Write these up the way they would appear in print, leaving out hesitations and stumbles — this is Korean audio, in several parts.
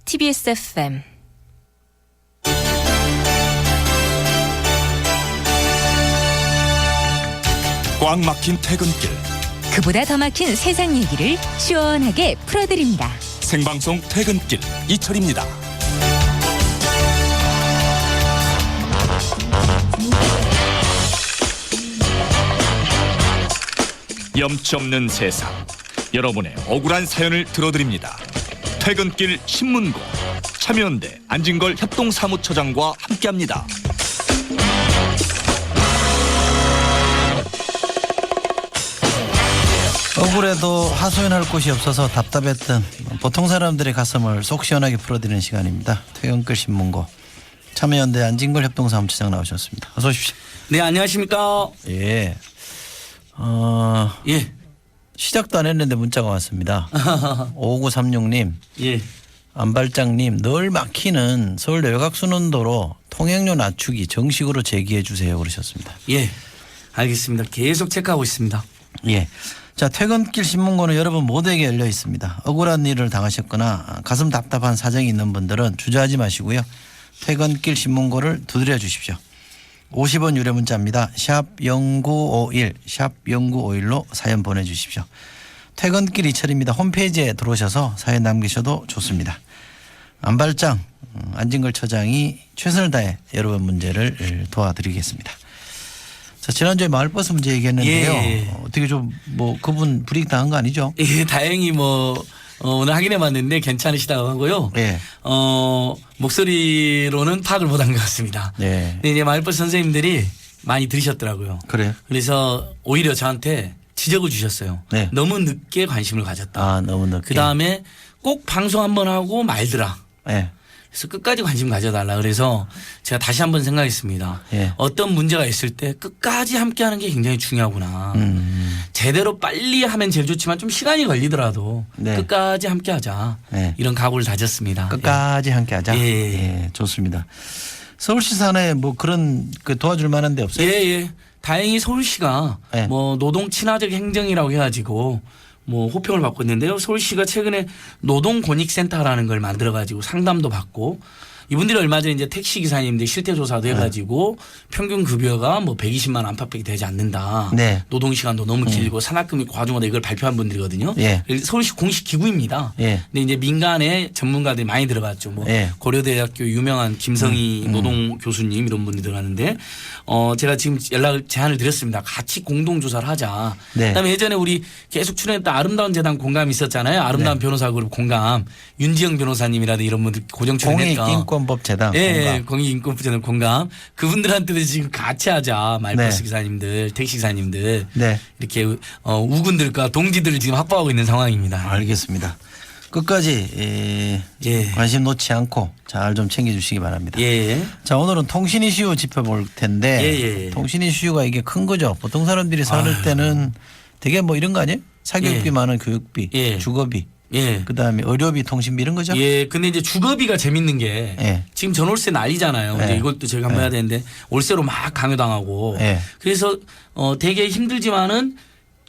TBS FM 꽉 막힌 퇴근길 그보다 더 막힌 세상 얘기를 시원하게 풀어드립니다. 생방송 퇴근길 이철입니다. 염치 없는 세상, 여러분의 억울한 사연을 들어드립니다. 퇴근길 신문고 참여연대 안진걸 협동사무처장과 함께합니다. 억울해도 하소연할 곳이 없어서 답답했던 보통 사람들의 가슴을 속 시원하게 풀어드리는 시간입니다. 퇴근길 신문고 참여연대 안진걸 협동사무처장 나오셨습니다. 어서 오십시오. 네, 안녕하십니까. 예. 예. 시작도 안 했는데 문자가 왔습니다. 5936님, 예. 안발장님, 늘 막히는 서울 외곽순환도로 통행료 낮추기 정식으로 제기해 주세요. 그러셨습니다. 예. 알겠습니다. 계속 체크하고 있습니다. 예. 자, 퇴근길 신문고는 여러분 모두에게 열려 있습니다. 억울한 일을 당하셨거나 가슴 답답한 사정이 있는 분들은 주저하지 마시고요. 퇴근길 신문고를 두드려 주십시오. 50원 유료 문자입니다. 샵 0951, 샵 0951로 사연 보내주십시오. 퇴근길 이철입니다. 홈페이지에 들어오셔서 사연 남기셔도 좋습니다. 안발장 안진걸 처장이 최선을 다해 여러분 문제를 도와드리겠습니다. 자, 지난주에 마을버스 문제 얘기했는데요. 예. 어떻게 좀 뭐 그분 불이익 당한 거 아니죠? 예, 다행히 오늘 확인해 봤는데 괜찮으시다고 하고요. 예. 목소리로는 파악을 못한 것 같습니다. 네. 근데 이제 마을버스 선생님들이 많이 들으셨더라고요. 그래요? 그래서 오히려 저한테 지적을 주셨어요. 네. 너무 늦게 관심을 가졌다. 아, 너무 늦게. 그 다음에 꼭 방송 한번 하고 말더라. 예. 그래서 끝까지 관심 가져달라. 그래서 제가 다시 한번 생각했습니다. 예. 어떤 문제가 있을 때 끝까지 함께하는 게 굉장히 중요하구나. 제대로 빨리 하면 제일 좋지만 좀 시간이 걸리더라도 네. 끝까지 함께하자. 네. 이런 각오를 다졌습니다. 끝까지 함께하자. 예. 예, 좋습니다. 서울시 산하에 뭐 그런 그 도와줄 만한 데 없어요? 예. 다행히 서울시가 네. 노동 친화적 행정이라고 해가지고 호평을 받고 있는데요. 서울시가 최근에 노동권익센터라는 걸 만들어가지고 상담도 받고 이분들이 얼마 전에 이제 택시 기사님들 실태조사도 해가지고 평균 급여가 120만 원 안팎밖에 되지 않는다. 네. 노동 시간도 너무 길고 산학금이 과중하다 이걸 발표한 분들이거든요. 예. 서울시 공식 기구입니다. 예. 근데 이제 민간의 전문가들이 많이 들어갔죠. 예. 고려대학교 유명한 김성희 노동 교수님 이런 분들이 들어갔는데 제가 지금 제안을 드렸습니다. 같이 공동 조사를 하자. 네. 그다음에 예전에 우리 계속 출연했던 아름다운 재단 공감 있었잖아요. 아름다운 네. 변호사 그룹 공감 윤지영 변호사님이라든지 이런 분들 고정 출연했던 공익인권법재단 예, 공익인권법재단 공감 그분들한테도 지금 같이 하자. 말버스 네. 기사님들, 택시 기사님들 네. 이렇게 우군들과 동지들을 지금 확보하고 있는 상황입니다. 알겠습니다. 끝까지 예. 관심 놓지 않고 잘 좀 챙겨주시기 바랍니다. 예. 자, 오늘은 통신 이슈 짚어볼 텐데 예. 통신 이슈가 이게 큰 거죠. 보통 사람들이 사는 때는 되게 이런 거 아니에요? 사교육비 예. 많은 교육비, 예. 주거비, 예. 그다음에 의료비, 통신비 이런 거죠. 예, 근데 이제 주거비가 재밌는 게 예. 지금 전월세 난리잖아요. 예. 이제 이것도 저희가 한번 해야 되는데 월세로 막 강요당하고 예. 그래서 되게 힘들지만은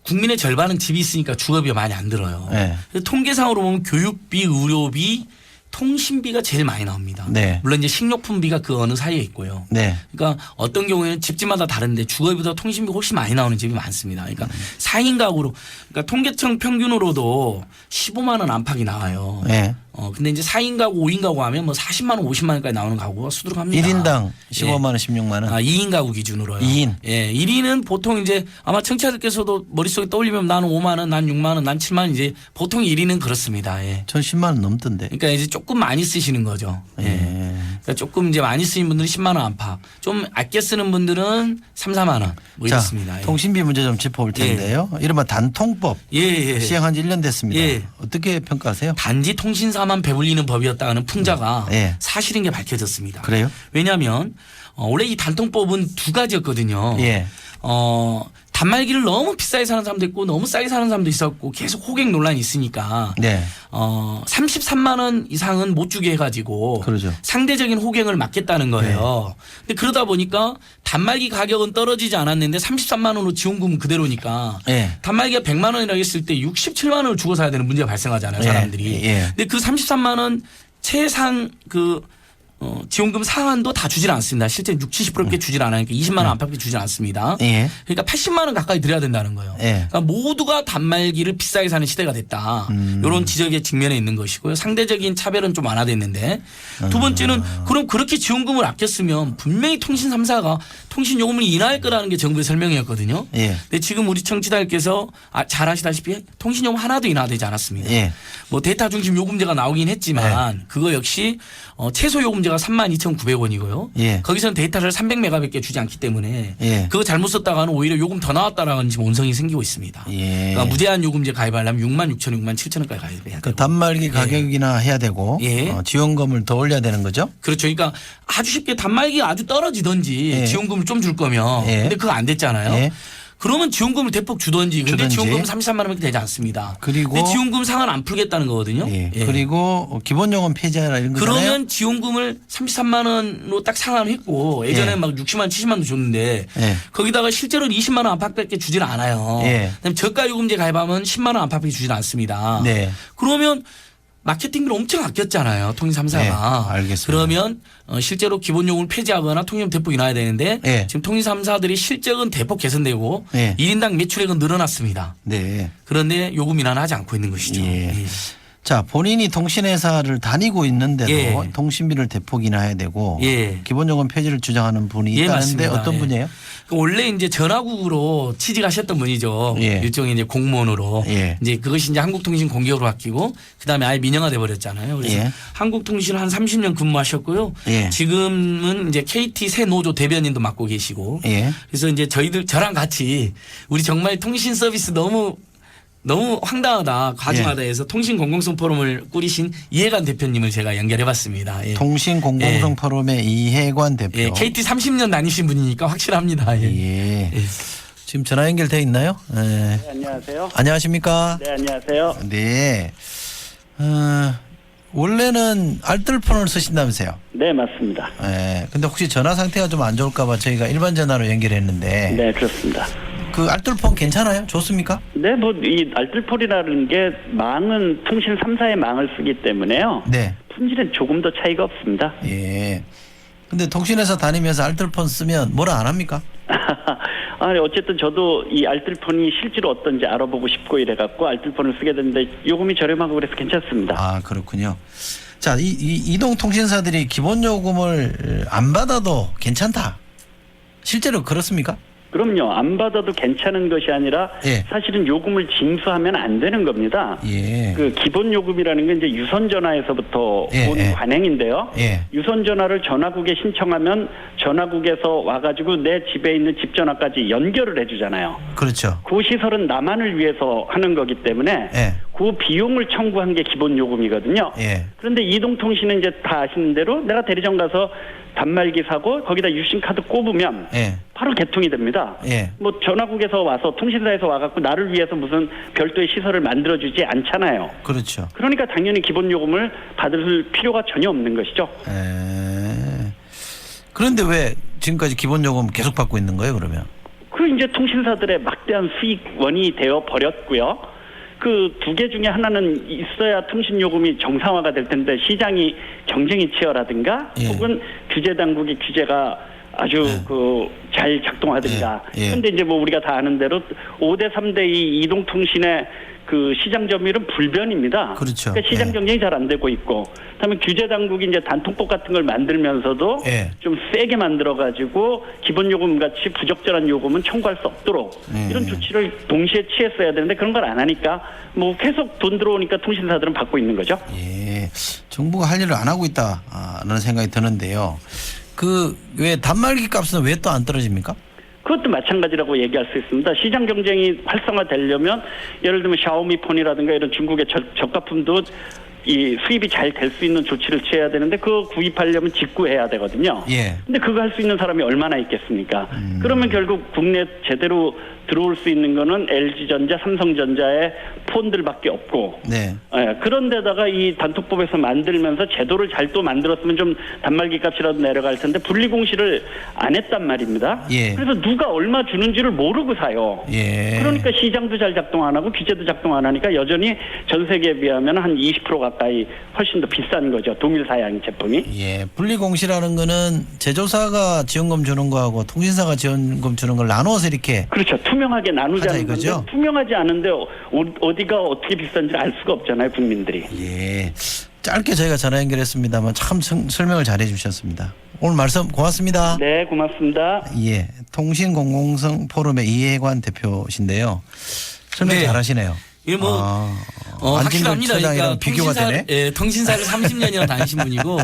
국민의 절반은 집이 있으니까 주거비가 많이 안 들어요. 예. 그래서 통계상으로 보면 교육비, 의료비, 통신비가 제일 많이 나옵니다. 네. 물론 이제 식료품비가 그 어느 사이에 있고요. 네. 그러니까 어떤 경우에는 집집마다 다른데 주거비보다 통신비 훨씬 많이 나오는 집이 많습니다. 그러니까 4인 가구로 그러니까 통계청 평균으로도 15만 원 안팎이 나와요. 예. 근데 이제 4인 가구, 5인 가구 하면 40만 원, 50만 원까지 나오는 가구가 수두룩합니다. 1인당 예. 15만 원, 16만 원. 2인 가구 기준으로요. 2인. 예. 1인은 보통 이제 아마 청취자들께서도 머릿속에 떠올리면 나는 5만 원, 난 6만 원, 난 7만 원 이제 보통 1인은 그렇습니다. 예. 전 10만 원 넘던데. 그러니까 이제 조금 많이 쓰시는 거죠. 예. 예. 그러니까 조금 이제 많이 쓰신 분들은 10만 원 안팎, 좀 아껴 쓰는 분들은 3, 4만 원 뭐 자, 이렇습니다. 예. 통신비 문제 좀 짚어볼 텐데요. 이른바 단통법 예. 시행한 지 1년 됐습니다. 예. 어떻게 평가하세요? 단지 통신사만 배불리는 법이었다는 풍자가 예. 사실인 게 밝혀졌습니다. 그래요? 왜냐하면 원래 이 단통법은 두 가지였거든요. 예. 단말기를 너무 비싸게 사는 사람도 있고 너무 싸게 사는 사람도 있었고 계속 호객 논란이 있으니까 네. 33만 원 이상은 못 주게 해가지고 그러죠. 상대적인 호갱을 막겠다는 거예요. 근데 그러다 보니까 단말기 가격은 떨어지지 않았는데 33만 원으로 지원금은 그대로니까 예. 단말기가 100만 원이라고 했을 때 67만 원을 주고 사야 되는 문제가 발생하잖아요. 예. 사람들이. 예. 근데 그 33만 원 최상 지원금 상한도 다 주질 않습니다. 실제 60, 70%께 주질 않으니까 20만 원 안팎에 주질 않습니다. 예. 그러니까 80만 원 가까이 드려야 된다는 거예요. 예. 그러니까 모두가 단말기를 비싸게 사는 시대가 됐다. 이런 지적의 직면에 있는 것이고요. 상대적인 차별은 좀 완화됐는데 두 번째는 그럼 그렇게 지원금을 아꼈으면 분명히 통신 3사가 통신 요금을 인하할 거라는 게 정부의 설명이었거든요. 예. 근데 지금 우리 청취자들께서 잘 아시다시피 통신 요금 하나도 인하되지 않았습니다. 예. 뭐 데이터 중심 요금제가 나오긴 했지만 그거 역시 최소 요금제가 32,900원이고요. 예. 거기서는 데이터를 300메가밖에 주지 않기 때문에 예. 그거 잘못 썼다가는 오히려 요금 더 나왔다라는 지금 원성이 생기고 있습니다. 예. 그러니까 무제한 요금제 가입하려면 66,000원, 67,000원까지 가입해야 돼요. 그 단말기 가격이나 해야 되고 예. 지원금을 더 올려야 되는 거죠? 그렇죠. 그러니까 아주 쉽게 단말기가 아주 떨어지든지 예. 지원금을 좀 줄 거면 예. 근데 그거 안 됐잖아요. 예. 그러면 지원금을 대폭 주든지 근데 주든지. 지원금은 33만 원밖에 되지 않습니다. 그리고 근데 지원금 상한 안 풀겠다는 거거든요. 예. 예. 그리고 기본요금 폐지하라 이런 거잖아요. 그러면 지원금을 33만 원으로 딱 상한했고 예전에 예. 막 60만 원, 70만 원도 줬는데 예. 거기다가 실제로 20만 원 안팎밖에 주질 않아요. 예. 그다음에 저가 요금제 가입하면 10만 원 안팎밖에 주질 않습니다. 네. 그러면 마케팅비를 엄청 아꼈잖아요. 통신 3사가. 네, 알겠습니다. 그러면 실제로 기본 요금을 폐지하거나 통신요금 대폭 인하해야 되는데 네. 지금 통신 3사들이 실적은 대폭 개선되고 네. 1인당 매출액은 늘어났습니다. 네. 그런데 요금 인하는 하지 않고 있는 것이죠. 예. 예. 자, 본인이 통신회사를 다니고 있는데도 예. 통신비를 대폭 인하해야 되고 예. 기본요금 폐지를 주장하는 분이 예, 있다는데 맞습니다. 어떤 예. 분이에요? 원래 이제 전화국으로 취직하셨던 분이죠. 예. 일종의 이제 공무원으로. 예. 이제 그것이 이제 한국통신 공기업으로 바뀌고 그다음에 아예 민영화돼 버렸잖아요. 그래서 예. 한국통신 한 30년 근무하셨고요. 예. 지금은 이제 KT 새 노조 대변인도 맡고 계시고. 예. 그래서 이제 저랑 같이 우리 정말 통신 서비스 너무 황당하다, 과중하다 해서 통신 공공성 포럼을 꾸리신 이해관 대표님을 제가 연결해봤습니다. 예. 통신 공공성 예. 포럼의 이해관 대표. 예, KT 30년 다니신 분이니까 확실합니다. 예. 예. 지금 전화 연결돼 있나요? 예. 네, 안녕하세요. 안녕하십니까? 네, 안녕하세요. 네. 원래는 알뜰폰을 쓰신다면서요? 네, 맞습니다. 예. 근데 혹시 전화 상태가 좀 안 좋을까봐 저희가 일반 전화로 연결했는데. 네, 그렇습니다. 그 알뜰폰 괜찮아요? 좋습니까? 네, 뭐 이 알뜰폰이라는 게 망은 통신 3사의 망을 쓰기 때문에요. 네. 품질은 조금 더 차이가 없습니다. 예. 근데 통신회사 다니면서 알뜰폰 쓰면 뭐라 안 합니까? 아니, 어쨌든 저도 이 알뜰폰이 실제로 어떤지 알아보고 싶고 이래갖고 알뜰폰을 쓰게 됐는데 요금이 저렴하고 그래서 괜찮습니다. 아, 그렇군요. 자, 이 이동통신사들이 기본요금을 안 받아도 괜찮다. 실제로 그렇습니까? 그럼요. 안 받아도 괜찮은 것이 아니라 예. 사실은 요금을 징수하면 안 되는 겁니다. 예. 그 기본 요금이라는 게 이제 유선 전화에서부터 예, 온 예. 관행인데요. 예. 유선 전화를 전화국에 신청하면 전화국에서 와가지고 내 집에 있는 집 전화까지 연결을 해주잖아요. 그렇죠. 그 시설은 나만을 위해서 하는 거기 때문에 예. 그 비용을 청구한 게 기본 요금이거든요. 예. 그런데 이동통신은 이제 다 아시는 대로 내가 대리점 가서 단말기 사고 거기다 유심카드 꼽으면 예. 바로 개통이 됩니다. 예. 뭐 전화국에서 와서 통신사에서 와갖고 나를 위해서 무슨 별도의 시설을 만들어주지 않잖아요. 그렇죠. 그러니까 당연히 기본 요금을 받을 필요가 전혀 없는 것이죠. 그런데 왜 지금까지 기본요금 계속 받고 있는 거예요, 그러면? 그 이제 통신사들의 막대한 수익원이 되어 버렸고요. 그 두 개 중에 하나는 있어야 통신 요금이 정상화가 될 텐데 시장이 경쟁이 치열하든가 예. 혹은 규제 당국의 규제가 아주 잘 작동하든가. 예. 예. 근데 이제 뭐 우리가 다 아는 대로 5대 3대 2 이동통신의 그 시장 점유율은 불변입니다. 그렇죠. 그러니까 시장 예. 경쟁이 잘 안 되고 있고, 그다음에 규제 당국이 이제 단통법 같은 걸 만들면서도 예. 좀 세게 만들어가지고 기본 요금 같이 부적절한 요금은 청구할 수 없도록 예. 이런 조치를 동시에 취했어야 되는데 그런 걸 안 하니까 뭐 계속 돈 들어오니까 통신사들은 받고 있는 거죠. 예. 정부가 할 일을 안 하고 있다라는 생각이 드는데요. 그 왜 단말기 값은 왜 또 안 떨어집니까? 그것도 마찬가지라고 얘기할 수 있습니다. 시장 경쟁이 활성화되려면 예를 들면 샤오미 폰이라든가 이런 중국의 저가품도 이 수입이 잘 될 수 있는 조치를 취해야 되는데 그거 구입하려면 직구해야 되거든요. 예. 근데 그거 할 수 있는 사람이 얼마나 있겠습니까? 그러면 결국 국내 제대로 들어올 수 있는 거는 LG전자, 삼성전자의 폰들밖에 없고. 네. 예, 그런데다가 이 단톡법에서 만들면서 제도를 잘 또 만들었으면 좀 단말기 값이라도 내려갈 텐데 분리공시를 안 했단 말입니다. 예. 그래서 누가 얼마 주는지를 모르고 사요. 예. 그러니까 시장도 잘 작동 안 하고 규제도 작동 안 하니까 여전히 전 세계에 비하면 한 20% 가까이 훨씬 더 비싼 거죠. 동일 사양 제품이. 예, 분리공시라는 거는 제조사가 지원금 주는 거하고 통신사가 지원금 주는 걸 나눠서 이렇게 그렇죠. 투명하게 하자 나누자는 이거죠? 건데 투명하지 않은데 어디가 어떻게 비싼지 알 수가 없잖아요. 국민들이. 예. 짧게 저희가 전화 연결했습니다만 참 설명을 잘해 주셨습니다. 오늘 말씀 고맙습니다. 네, 고맙습니다. 예. 통신공공성 포럼의 이해관 대표신데요. 설명 네. 잘하시네요. 이게 뭐 안진걸 확실합니다. 처장이랑 그러니까 비교가 되네. 예, 통신사를 30년이나 다니신 분이고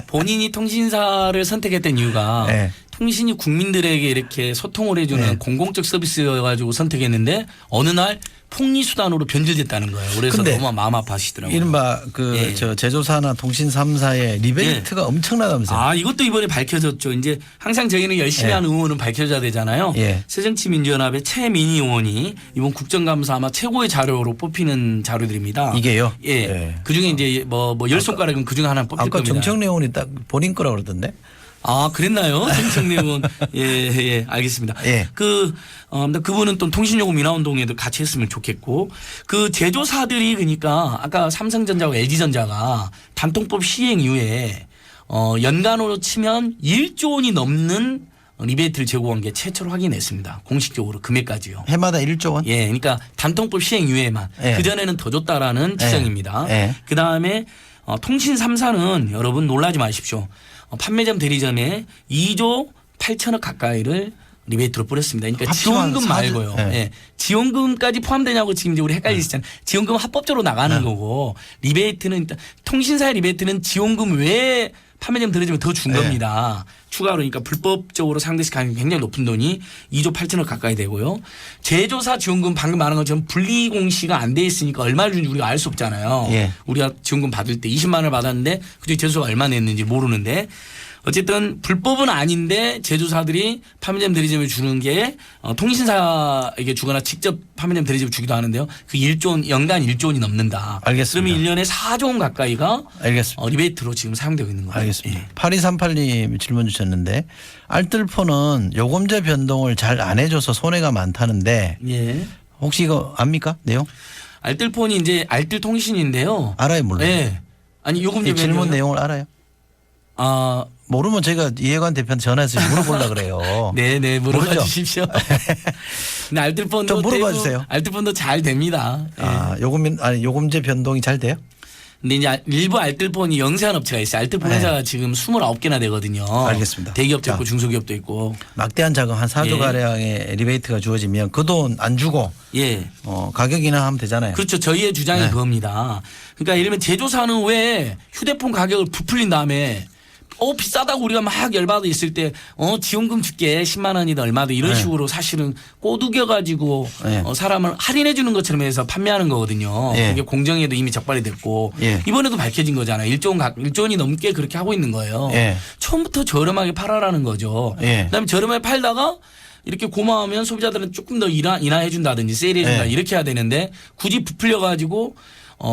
본인이 통신사를 선택했던 이유가 네. 통신이 국민들에게 이렇게 소통을 해주는 네. 공공적 서비스여가지고 선택했는데 어느 날 폭리수단으로 변질됐다는 거예요. 그래서 근데 너무 마음 아파하시더라고요. 이른바 그 예. 저 제조사나 통신 3사의 리베이트가 엄청나다면서요. 아, 이것도 이번에 밝혀졌죠. 이제 항상 저희는 열심히 예. 하는 의원은 밝혀져야 되잖아요. 예. 새정치민주연합의 최민희 의원이 이번 국정감사 아마 최고의 자료로 뽑히는 자료들입니다. 이게요? 예. 예. 그 중에 이제 뭐 10손가락은 그 중에 하나 뽑힐 아까 겁니다. 정청래 의원이 딱 본인 거라고 그러던데. 아, 그랬나요? 정청래 의원. 예, 알겠습니다. 예. 그분은 또 통신요금 인하 운동에도 같이 했으면 좋겠고 그 제조사들이 그러니까 아까 삼성전자와 LG전자가 단통법 시행 이후에 연간으로 치면 1조 원이 넘는 리베이트를 제공한 게 최초로 확인했습니다. 공식적으로 금액까지요. 해마다 1조 원? 예, 그러니까 단통법 시행 이후에만 예. 그전에는 더 줬다라는 지적입니다. 예. 그다음에 통신 3사는 여러분 놀라지 마십시오. 판매점 대리점에 2조 8천억 가까이를 리베이트로 뿌렸습니다. 그러니까 합치면 지원금 말고요. 예. 예. 지원금까지 포함되냐고 지금 이제 우리 헷갈리시잖아요. 지원금은 합법적으로 나가는 거고 리베이트는 일단 통신사의 리베이트는 지원금 외에 판매점 대리점에 더 준 겁니다. 추가로 그러니까 불법적으로 상대시 가격이 굉장히 높은 돈이 2조 8천억 가까이 되고요. 제조사 지원금 방금 말한 것처럼 분리공시가 안 돼 있으니까 얼마를 준지 우리가 알 수 없잖아요. 예. 우리가 지원금 받을 때 20만 원을 받았는데 그중에 제조사가 얼마 냈는지 모르는데 어쨌든 불법은 아닌데 제조사들이 판매점 대리점에 주는 게 통신사에게 주거나 직접 판매점 대리점에 주기도 하는데요. 그 1조 연간 1조 원이 넘는다. 알겠습니다. 그러면 1년에 4조 원 가까이가 알겠습니다. 리베이트로 지금 사용되고 있는 거예요. 알겠습니다. 예. 8238님 질문 주셨는데 알뜰폰은 요금제 변동을 잘 안 해줘서 손해가 많다는데 예. 혹시 이거 압니까? 내용? 알뜰폰이 이제 알뜰통신인데요. 알아요, 물론. 예. 아니 요금제 이 질문 변경이요? 내용을 알아요? 아, 모르면 제가 이해관 대표한테 전화해서 물어보려고 그래요. 네, 물어봐 모르죠? 주십시오. 근데 알뜰폰도 좀 물어봐 대부- 주세요. 알뜰폰도 잘 됩니다. 예. 아, 요금제 변동이 잘 돼요? 근데 이제 일부 알뜰폰이 영세한 업체가 있어요. 알뜰폰 네. 회사가 지금 29개나 되거든요. 알겠습니다. 대기업도 자. 있고 중소기업도 있고. 막대한 자금 한 4조 예. 가량의 리베이트가 주어지면 그 돈 안 주고 예. 가격 인하하면 되잖아요. 그렇죠. 저희의 주장이 네. 그겁니다. 그러니까 예를 들면 제조사는 왜 휴대폰 가격을 부풀린 다음에 비싸다고 우리가 막 열받아 있을 때 지원금 줄게 10만 원이다 얼마다 이런 네. 식으로 사실은 꼬드겨 가지고 네. 사람을 할인해 주는 것처럼 해서 판매하는 거거든요. 예. 이게 공정에도 이미 적발이 됐고 예. 이번에도 밝혀진 거잖아요. 1조 원이 넘게 그렇게 하고 있는 거예요. 예. 처음부터 저렴하게 팔아라는 거죠. 예. 그다음에 저렴하게 팔다가 이렇게 고마우면 소비자들은 조금 더 인하해 준다든지 세일해 준다 예. 이렇게 해야 되는데 굳이 부풀려 가지고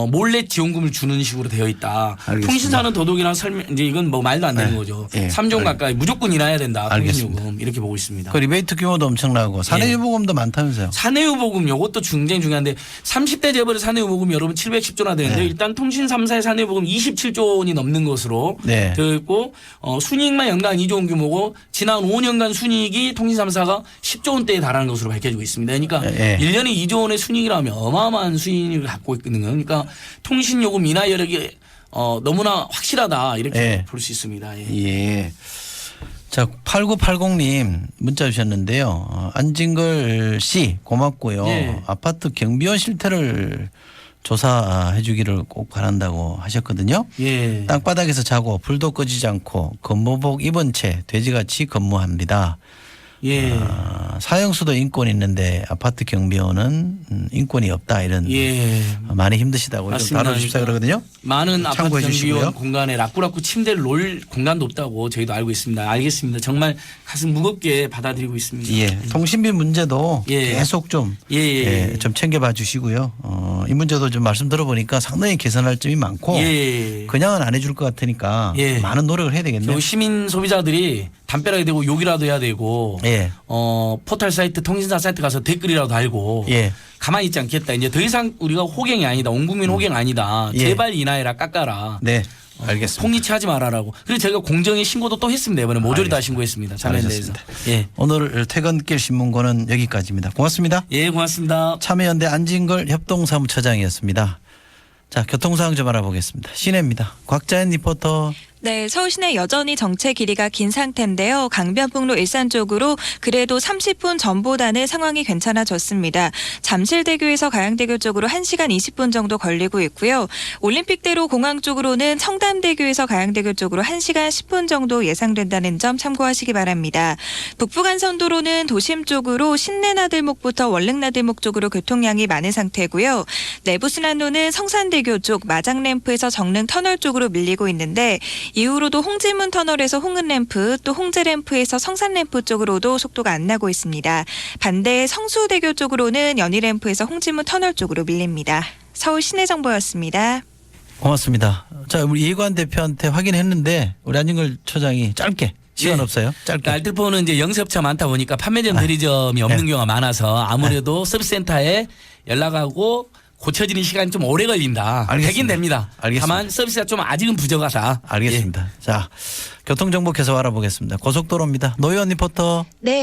몰래 지원금을 주는 식으로 되어 있다. 알겠습니다. 통신사는 더더욱이나 이제 이건 뭐 말도 안 되는 네. 거죠. 예. 3조 원 가까이 무조건 인하해야 된다. 알겠습니다. 통신요금 이렇게 보고 있습니다. 그 리베이트 규모도 엄청나고 사내유보금도 많다면서요. 사내유보금 요것도 굉장히 중요한데 30대 재벌의 사내유보금 여러분 710조나 되는데 네. 일단 통신 3사의 사내유보금 27조 원이 넘는 것으로 네. 되어 있고 순이익만 연간 2조 원 규모고 지난 5년간 순이익이 통신 3사가 10조 원대에 달하는 것으로 밝혀지고 있습니다. 그러니까 예. 1년에 2조 원의 순이익이라면 어마어마한 수익을 갖고 있는 거예요. 그러니까 통신요금 인하 여력이 너무나 확실하다 이렇게 예. 볼 수 있습니다. 예. 예. 자, 8980님 문자 주셨는데요. 안진걸 씨 고맙고요. 예. 아파트 경비원 실태를 조사해 주기를 꼭 바란다고 하셨거든요. 예. 땅바닥에서 자고 불도 꺼지지 않고 근무복 입은 채 돼지같이 근무합니다. 예. 사형수도 인권이 있는데 아파트 경비원은 인권이 없다 이런 예. 많이 힘드시다고 좀 맞습니다. 다뤄주십사 그러거든요. 많은 아파트 참고해 경비원 주시고요. 공간에 라꾸라꾸 침대를 놓을 공간도 없다고 저희도 알고 있습니다. 알겠습니다. 정말 가슴 무겁게 받아들이고 있습니다. 예, 통신비 문제도 예. 계속 좀, 예, 예, 예. 좀 챙겨봐 주시고요. 이 문제도 좀 말씀 들어보니까 상당히 개선할 점이 많고 예. 그냥은 안 해줄 것 같으니까 예. 많은 노력을 해야 되겠네요. 그리고 시민 소비자들이 담벼락에 대고 욕이라도 해야 되고 예. 포털 사이트 통신사 사이트 가서 댓글이라도 달고 예. 가만히 있지 않겠다. 이제 더 이상 우리가 호갱이 아니다. 온 국민 호갱 아니다. 예. 제발 인하해라 깎아라. 네, 알겠습니다. 통리치하지 말아라고. 그래서 제가 공정에 신고도 또 했습니다. 이번에 모조리 다 알겠습니다. 신고했습니다. 참여연대에서. 잘하셨습니다. 예. 오늘 퇴근길 신문고는 여기까지입니다. 고맙습니다. 예, 고맙습니다. 참여연대 안진걸 협동사무처장이었습니다. 자, 교통상황 좀 알아보겠습니다. 시내입니다. 곽자연 리포터. 네, 서울시내 여전히 정체 길이가 긴 상태인데요. 강변북로 일산 쪽으로 그래도 30분 전보다는 상황이 괜찮아졌습니다. 잠실대교에서 가양대교 쪽으로 1시간 20분 정도 걸리고 있고요. 올림픽대로 공항 쪽으로는 청담대교에서 가양대교 쪽으로 1시간 10분 정도 예상된다는 점 참고하시기 바랍니다. 북부간선도로는 도심 쪽으로 신내나들목부터 월릉나들목 쪽으로 교통량이 많은 상태고요. 내부순환로는 성산대교 쪽 마장램프에서 정릉 터널 쪽으로 밀리고 있는데 이후로도 홍지문 터널에서 홍은램프 또 홍제램프에서 성산램프 쪽으로도 속도가 안 나고 있습니다. 반대 성수대교 쪽으로는 연희램프에서 홍지문 터널 쪽으로 밀립니다. 서울 시내정보였습니다. 고맙습니다. 자, 우리 이해관 대표한테 확인했는데 우리 안진걸 처장이 짧게 시간 예. 없어요. 짧게. 알뜰폰은 이제 영세업체 많다 보니까 판매점 대리점이 없는 네. 경우가 많아서 아무래도 서비스센터에 연락하고 고쳐지는 시간이 좀 오래 걸린다. 알겠습니다. 되긴 됩니다. 알겠습니다. 다만 서비스가 좀 아직은 부족하다. 알겠습니다. 자, 교통정보 계속 알아보겠습니다. 고속도로입니다. 노희원 리포터. 네.